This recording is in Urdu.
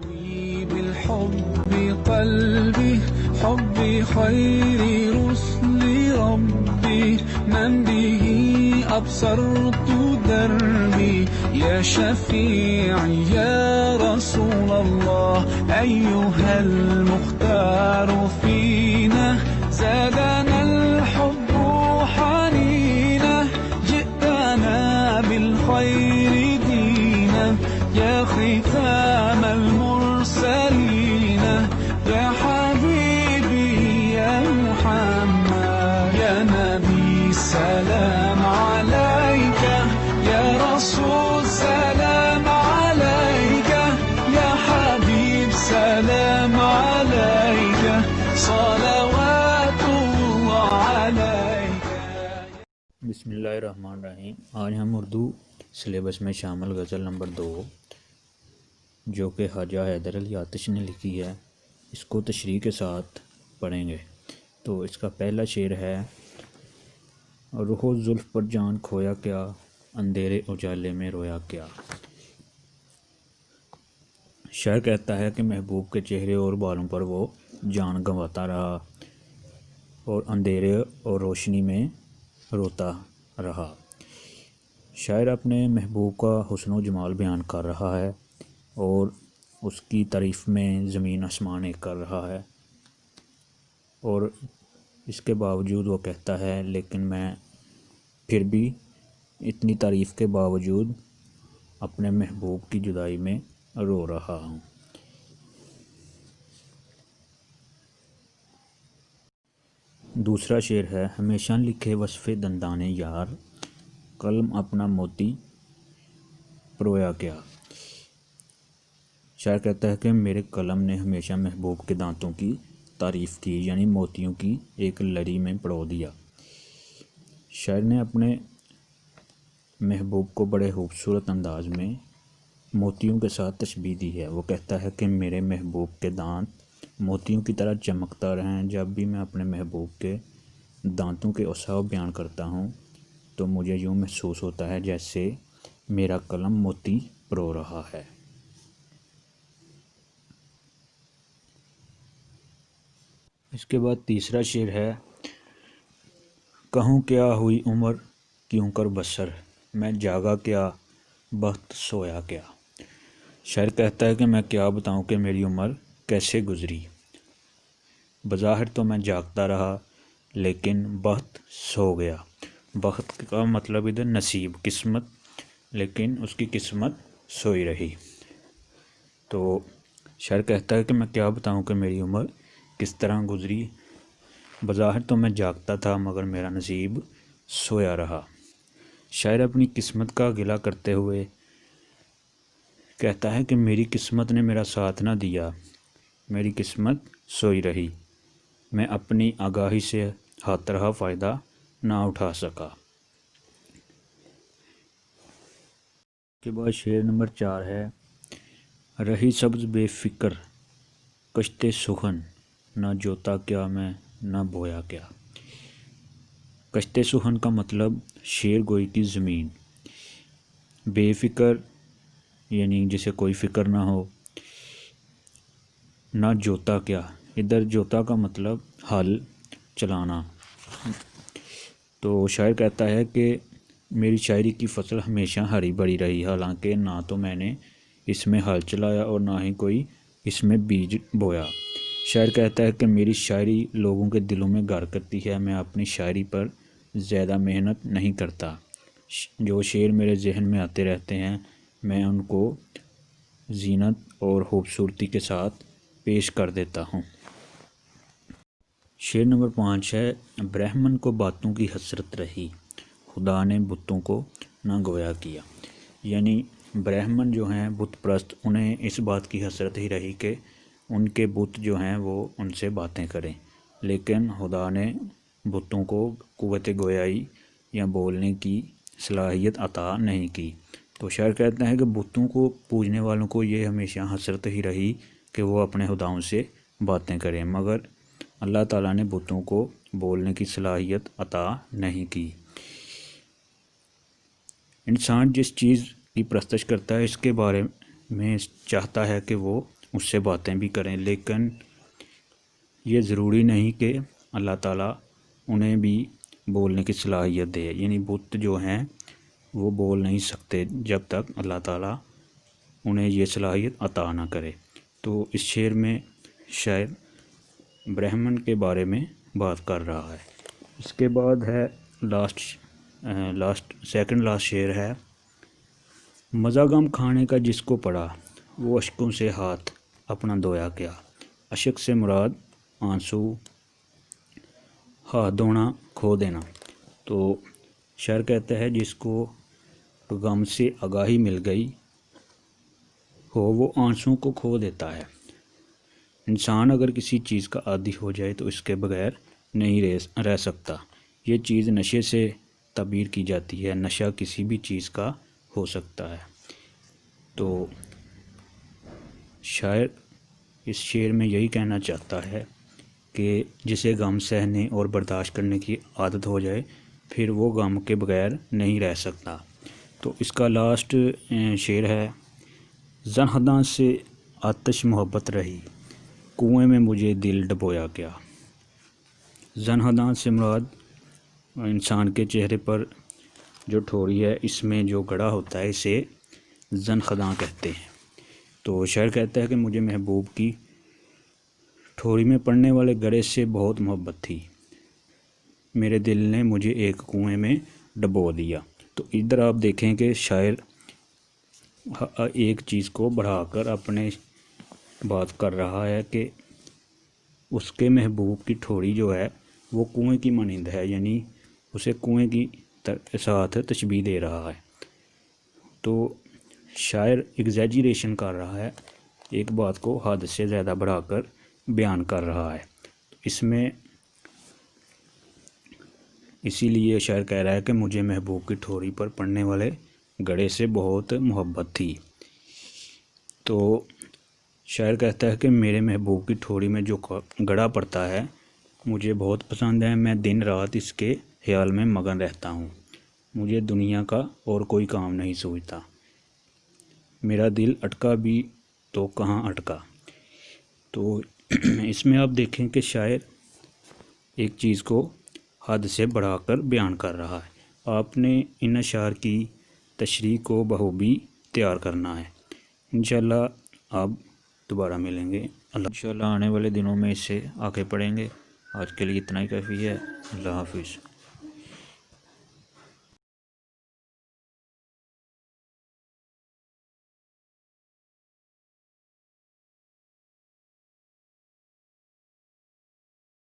بالحب قلبي حبي خير رسل ربي من به أبصرت دربي يا شفيعي يا رسول الله أيها المختار فينا زادنا الحب حنينا جئتنا بالخير دينا يا ختام المرسلين يا حبيبي يا محمد يا نبي سلام عليك يا رسول سلام عليك يا حبيب سلام عليك صلوات الله عليك. بسم اللہ الرحمن الرحیم. آج ہم اردو سلیبس میں شامل غزل نمبر 2 جو کہ خواجہ حیدر علی آتش نے لکھی ہے اس کو تشریح کے ساتھ پڑھیں گے. تو اس کا پہلا شعر ہے: رخ و زلف پر جان کھویا کیا، اندھیرے اجالے میں رویا کیا. شاعر کہتا ہے کہ محبوب کے چہرے اور بالوں پر وہ جان گنواتا رہا اور اندھیرے اور روشنی میں روتا رہا. شاعر اپنے محبوب کا حسن و جمال بیان کر رہا ہے اور اس کی تعریف میں زمین آسمان ایک کر رہا ہے، اور اس کے باوجود وہ کہتا ہے لیکن میں پھر بھی اتنی تعریف کے باوجود اپنے محبوب کی جدائی میں رو رہا ہوں. دوسرا شعر ہے: ہمیشہ لکھے وصف دندانے یار، قلم اپنا موتی پرویا کیا. شاعر کہتا ہے کہ میرے قلم نے ہمیشہ محبوب کے دانتوں کی تعریف کی، یعنی موتیوں کی ایک لڑی میں پرو دیا. شاعر نے اپنے محبوب کو بڑے خوبصورت انداز میں موتیوں کے ساتھ تشبیہ دی ہے. وہ کہتا ہے کہ میرے محبوب کے دانت موتیوں کی طرح چمکتا رہیں. جب بھی میں اپنے محبوب کے دانتوں کے اوصاف بیان کرتا ہوں تو مجھے یوں محسوس ہوتا ہے جیسے میرا قلم موتی پرو رہا ہے. اس کے بعد تیسرا شعر ہے: کہوں کیا ہوئی عمر کیوں کر بسر، میں جاگا کیا بخت سویا کیا. شاعر کہتا ہے کہ میں کیا بتاؤں کہ میری عمر کیسے گزری. بظاہر تو میں جاگتا رہا لیکن بخت سو گیا. بخت کا مطلب ادھر نصیب، قسمت، لیکن اس کی قسمت سوئی رہی. تو شاعر کہتا ہے کہ میں کیا بتاؤں کہ میری عمر کس طرح گزری. بظاہر تو میں جاگتا تھا مگر میرا نصیب سویا رہا. شاعر اپنی قسمت کا گلہ کرتے ہوئے کہتا ہے کہ میری قسمت نے میرا ساتھ نہ دیا، میری قسمت سوئی رہی، میں اپنی آگاہی سے ہاتھ رہا فائدہ نہ اٹھا سکا. کے بعد شعر نمبر 4 ہے: رہی سبز بے فکر کشتے سخن، نہ جوتا کیا میں نہ بویا کیا. کشتے سخن کا مطلب شیر گوئی کی زمین. بے فکر یعنی جسے کوئی فکر نہ ہو. نہ جوتا کیا، ادھر جوتا کا مطلب ہل چلانا. تو شاعر کہتا ہے کہ میری شاعری کی فصل ہمیشہ ہری بھری رہی، حالانکہ نہ تو میں نے اس میں ہل چلایا اور نہ ہی کوئی اس میں بیج بویا. شاعر کہتا ہے کہ میری شاعری لوگوں کے دلوں میں گھر کرتی ہے، میں اپنی شاعری پر زیادہ محنت نہیں کرتا. جو شعر میرے ذہن میں آتے رہتے ہیں میں ان کو زینت اور خوبصورتی کے ساتھ پیش کر دیتا ہوں. شعر نمبر 5 ہے: برہمن کو باتوں کی حسرت رہی، خدا نے بتوں کو نہ گویا کیا. یعنی برہمن جو ہیں بت پرست، انہیں اس بات کی حسرت ہی رہی کہ ان کے بت جو ہیں وہ ان سے باتیں کریں، لیکن خدا نے بتوں کو قوت گویائی یا بولنے کی صلاحیت عطا نہیں کی. تو شاعر کہتے ہیں کہ بتوں کو پوجنے والوں کو یہ ہمیشہ حسرت ہی رہی کہ وہ اپنے خداؤں سے باتیں کریں، مگر اللہ تعالیٰ نے بتوں کو بولنے کی صلاحیت عطا نہیں کی. انسان جس چیز کی پرستش کرتا ہے اس کے بارے میں چاہتا ہے کہ وہ اس سے باتیں بھی کریں، لیکن یہ ضروری نہیں کہ اللہ تعالیٰ انہیں بھی بولنے کی صلاحیت دے، یعنی بت جو ہیں وہ بول نہیں سکتے جب تک اللہ تعالیٰ انہیں یہ صلاحیت عطا نہ کرے۔ تو اس شعر میں شاعر برہمن کے بارے میں بات کر رہا ہے۔ اس کے بعد ہے سیکنڈ لاسٹ شعر ہے، مزہ غم کھانے کا جس کو پڑا وہ اشکوں سے ہاتھ اپنا دھویا کیا۔ اشک سے مراد آنسو، ہاتھ دھونا، کھو دینا۔ تو شاعر کہتا ہے جس کو غم سے آگاہی مل گئی ہو وہ آنسوں کو کھو دیتا ہے۔ انسان اگر کسی چیز کا عادی ہو جائے تو اس کے بغیر نہیں رہ سکتا۔ یہ چیز نشے سے تعبیر کی جاتی ہے، نشہ کسی بھی چیز کا ہو سکتا ہے۔ تو شاعر اس شعر میں یہی کہنا چاہتا ہے کہ جسے غم سہنے اور برداشت کرنے کی عادت ہو جائے پھر وہ غم کے بغیر نہیں رہ سکتا۔ تو اس کا لاسٹ شعر ہے، زنہداں سے آتش محبت رہی کنویں میں مجھے دل ڈبویا کیا۔ زنہداں سے مراد انسان کے چہرے پر جو ٹھوری ہے اس میں جو گڑھا ہوتا ہے اسے زنخداں کہتے ہیں۔ تو شاعر کہتا ہے کہ مجھے محبوب کی ٹھوری میں پڑنے والے گڑھے سے بہت محبت تھی، میرے دل نے مجھے ایک کنویں میں ڈبو دیا۔ تو ادھر آپ دیکھیں کہ شاعر ایک چیز کو بڑھا کر اپنے بات کر رہا ہے کہ اس کے محبوب کی ٹھوری جو ہے وہ کنویں کی مانند ہے، یعنی اسے کنویں کی ساتھ تشبیہ دے رہا ہے۔ تو شاعر ایگزیجریشن کر رہا ہے، ایک بات کو حد سے زیادہ بڑھا کر بیان کر رہا ہے۔ اس میں اسی لیے شاعر کہہ رہا ہے کہ مجھے محبوب کی ٹھوری پر پڑنے والے گڑھے سے بہت محبت تھی۔ تو شاعر کہتا ہے کہ میرے محبوب کی ٹھوری میں جو گڑھا پڑتا ہے مجھے بہت پسند ہے، میں دن رات اس کے خیال میں مگن رہتا ہوں، مجھے دنیا کا اور کوئی کام نہیں سوچتا، میرا دل اٹکا بھی تو کہاں اٹکا۔ تو اس میں آپ دیکھیں کہ شاعر ایک چیز کو حد سے بڑھا کر بیان کر رہا ہے۔ آپ نے ان اشعار کی تشریح کو بخوبی تیار کرنا ہے۔ انشاءاللہ آپ دوبارہ ملیں گے۔ انشاءاللہ آنے والے دنوں میں اسے آگے پڑھیں گے۔ آج کے لیے اتنا ہی کافی ہے۔ اللہ حافظ۔